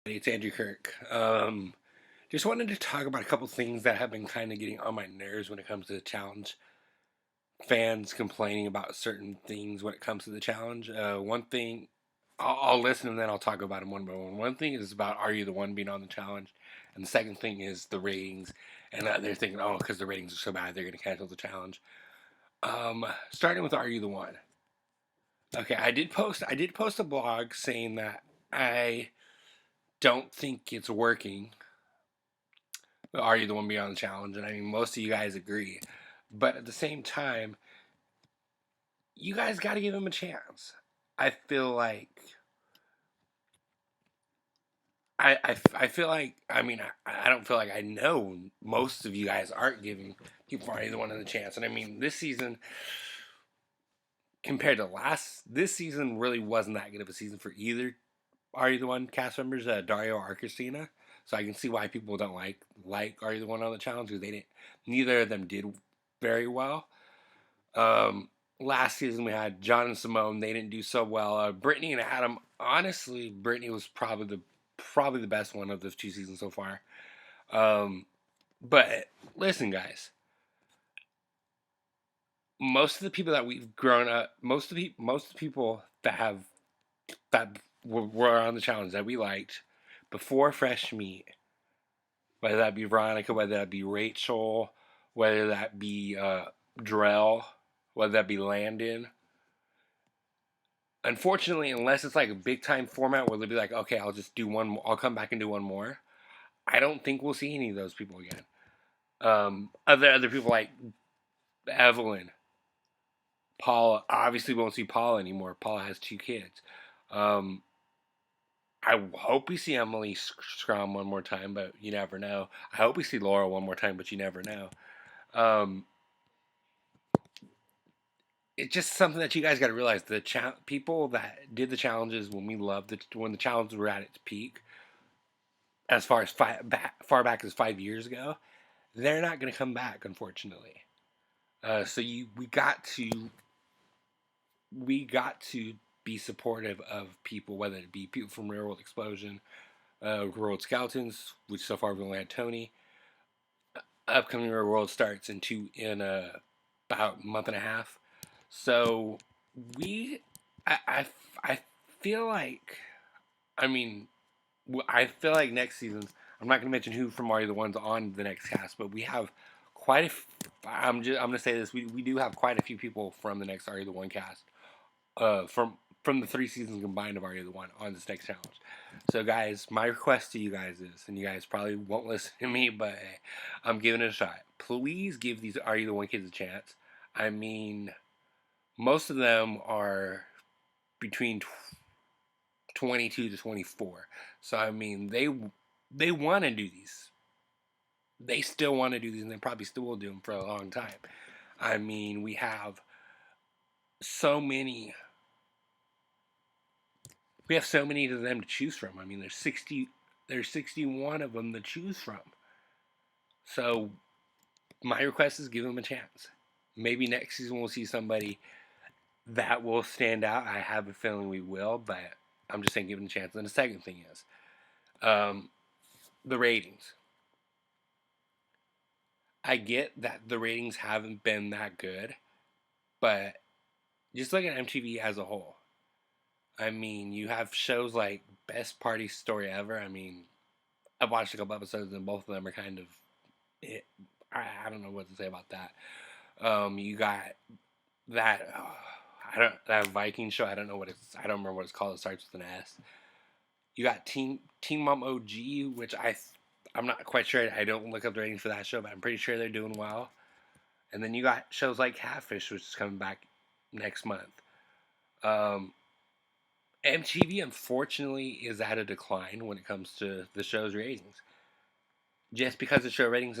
It's Andrew Kirk. Just wanted to talk about a couple things that have been kind of getting on my nerves when it comes to the challenge. Fans complaining about certain things when it comes to the challenge. One thing, I'll listen and then I'll talk about them one by one. One thing is about Are You the One being on the challenge? And the second thing is the ratings. And they're thinking, oh, because the ratings are so bad, they're going to cancel the challenge. Starting with Are You the One? Okay, I did post a blog saying that I don't think it's working. Are You the One Beyond the Challenge? And I mean, most of you guys agree. But at the same time, you guys got to give him a chance. I feel like. I feel like, I don't feel like I know most of you guys aren't giving people Are You the One a chance. And I mean, this season, compared to this season really wasn't that good of a season for either Are You the One cast members, Dario or Christina. So I can see why people don't like Are You the One on the challenge, because they didn't. Neither of them did very well. Last season we had John and Simone. They didn't do so well. Brittany and Adam. Honestly, Brittany was probably the best one of those two seasons so far. But listen, guys. Most of the people that we've grown up, most of the people that were on the challenge that we liked before Fresh Meat, whether that be Veronica, whether that be Rachel, whether that be Drell, whether that be Landon. Unfortunately, unless it's like a big time format where they'll be like, okay, I'll just do one, I'll come back and do one more. I don't think we'll see any of those people again. Other people like Evelyn, Paula. Obviously, won't see Paula anymore. Paula has two kids. Um, I hope we see Emily Scrum one more time, but you never know. I hope we see Laura one more time, but you never know. Um, it's just something that you guys got to realize. The people that did the challenges when the challenges were at its peak, as far as far back as 5 years ago, they're not going to come back, unfortunately. So we got to be supportive of people, whether it be people from Real World Explosion, Real World Skeletons, which so far we've only had Tony. Upcoming Real World starts about a month and a half. So we, I feel like, I mean, I feel like next season. I'm not going to mention who from Are You the Ones on the next cast, but we have quite a. I'm going to say this. We do have quite a few people from the next Are You the One cast. From the 3 seasons combined of Are You the One on this next challenge. So, guys, my request to you guys is, and you guys probably won't listen to me, but hey, I'm giving it a shot. Please give these Are You the One kids a chance. I mean, most of them are between 22 to 24. So I mean, they want to do these. They still want to do these, and they probably still will do them for a long time. I mean, we have so many. We have so many of them to choose from. I mean, there's 60. There's 61 of them to choose from. So my request is give them a chance. Maybe next season we'll see somebody that will stand out. I have a feeling we will, but I'm just saying give them a chance. And the second thing is um, the ratings. I get that the ratings haven't been that good, but just look at MTV as a whole. I mean, you have shows like Best Party Story Ever. I mean, I've watched a couple episodes and both of them are kind of. It, I don't know what to say about that. You got that. I don't that Viking show. I don't know what it's. I don't remember what it's called. It starts with an S. You got Teen Mom OG, which I'm not quite sure. I don't look up the ratings for that show, but I'm pretty sure they're doing well. And then you got shows like Catfish, which is coming back next month. Um, MTV, unfortunately, is at a decline when it comes to the show's ratings. Just because the show ratings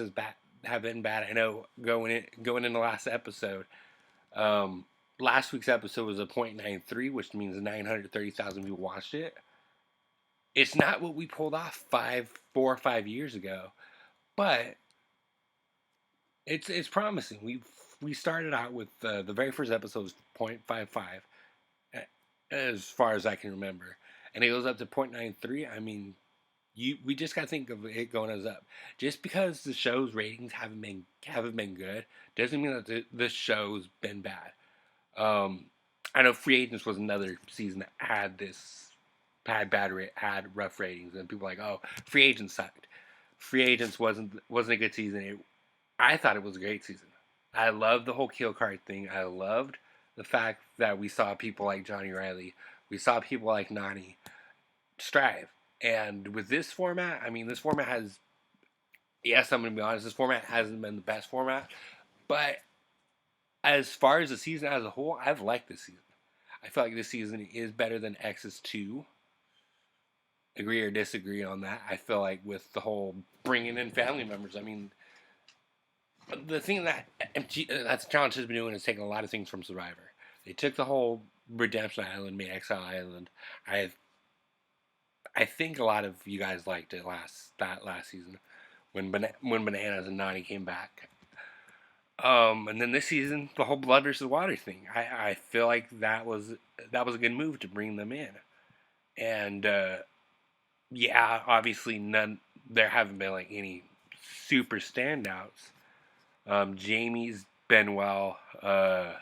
have been bad. I know going in the last episode, um, last week's episode was a .93, which means 930,000 people watched it. It's not what we pulled off 4 or 5 years ago, but it's promising. We started out with the very first episode was .55, as far as I can remember, and it goes up to .93. I mean, we just gotta think of it going as up. Just because the show's ratings haven't been good doesn't mean that the show's been bad. Um, I know Free Agents was another season that had had rough ratings, and people were like, oh, Free Agents sucked. Free Agents wasn't a good season. I thought it was a great season. I loved the whole kill card thing. I loved the fact that we saw people like Johnny Riley, we saw people like Nany strive. And with this format, I mean, this format has, yes, I'm going to be honest, this format hasn't been the best format. But as far as the season as a whole, I've liked this season. I feel like this season is better than X's 2. Agree or disagree on that. I feel like with the whole bringing in family members, I mean, the thing that that's Challenge has been doing is taking a lot of things from Survivor. They took the whole Redemption Island, made Exile Island. I think a lot of you guys liked it last season when Bananas and Nany came back. And then this season, the whole blood versus water thing. I feel like that was a good move to bring them in. And yeah, obviously there haven't been like any super standouts. Jamie's been well. As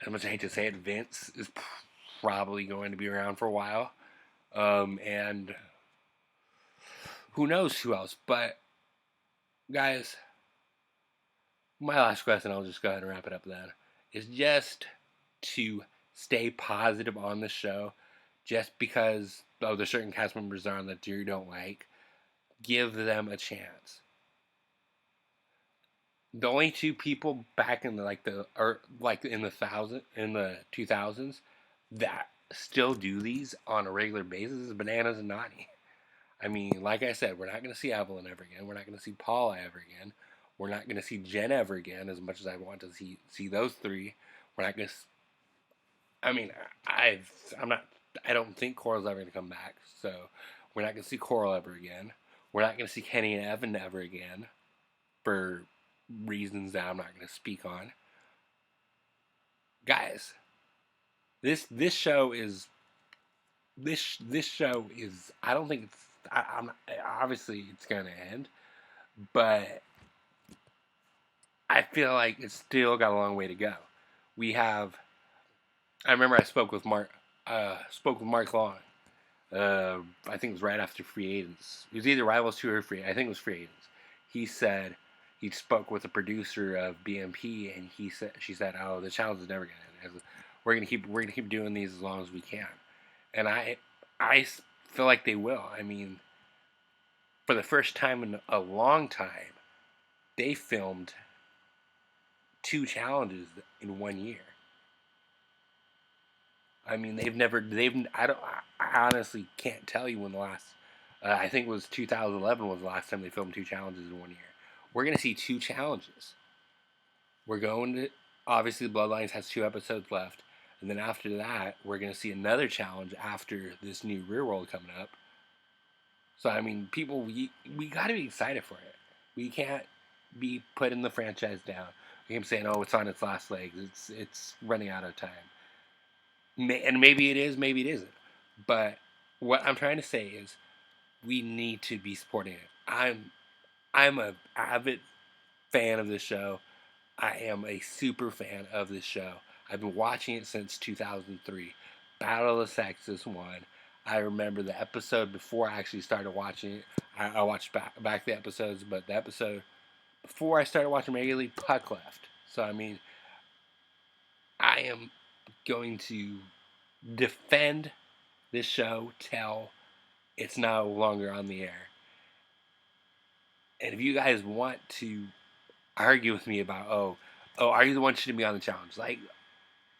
much as I hate to say it, Vince is probably going to be around for a while. And who knows who else. But, guys, my last question, I'll just go ahead and wrap it up then, is just to stay positive on the show. Just because there's certain cast members on that you don't like, give them a chance. The only two people back in the in the 2000s that still do these on a regular basis is Bananas and Nany. I mean, like I said, we're not going to see Evelyn ever again. We're not going to see Paula ever again. We're not going to see Jen ever again. As much as I want to see those three, we're not going to. I mean, I'm not. I don't think Coral's ever going to come back. So we're not going to see Coral ever again. We're not going to see Kenny and Evan ever again, for reasons that I'm not going to speak on. Guys, this show is I don't think it's I'm obviously it's going to end, but I feel like it's still got a long way to go. We have I remember I spoke with Mark Long. I think it was right after Free Agents. It was either Rivals 2 or I think it was Free Agents. He said he spoke with a producer of BMP, and she said, "Oh, the challenge is never gonna end. We're gonna keep doing these as long as we can." And I feel like they will. I mean, for the first time in a long time, they filmed 2 challenges in 1 year. I mean, I honestly can't tell you when the last, I think it was 2011 was the last time they filmed 2 challenges in 1 year. We're going to see 2 challenges. We're going to, obviously Bloodlines has 2 episodes left. And then after that, we're going to see another challenge after this new Real World coming up. So, I mean, people, we got to be excited for it. We can't be putting the franchise down. We keep saying, oh, it's on its last legs. It's running out of time. And maybe it is, maybe it isn't. But what I'm trying to say is we need to be supporting it. I'm a avid fan of this show. I am a super fan of this show. I've been watching it since 2003. Battle of the Sexes 1. I remember the episode before I actually started watching it. I watched back the episodes, but the episode before I started watching regularly, Puck left. So, I mean, I am going to defend this show till it's no longer on the air. And if you guys want to argue with me about, oh, are you the one who shouldn't be on the challenge? Like,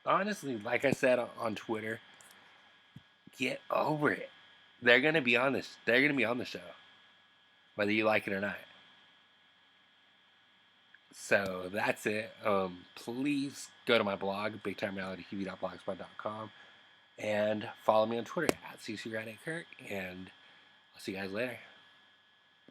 honestly, like I said on Twitter, get over it. They're gonna be on this. They're gonna be on the show, whether you like it or not. So that's it. Please go to my blog, bigtimerealitytv.blogspot.com, and follow me on Twitter at CCGradKirk, and I'll see you guys later.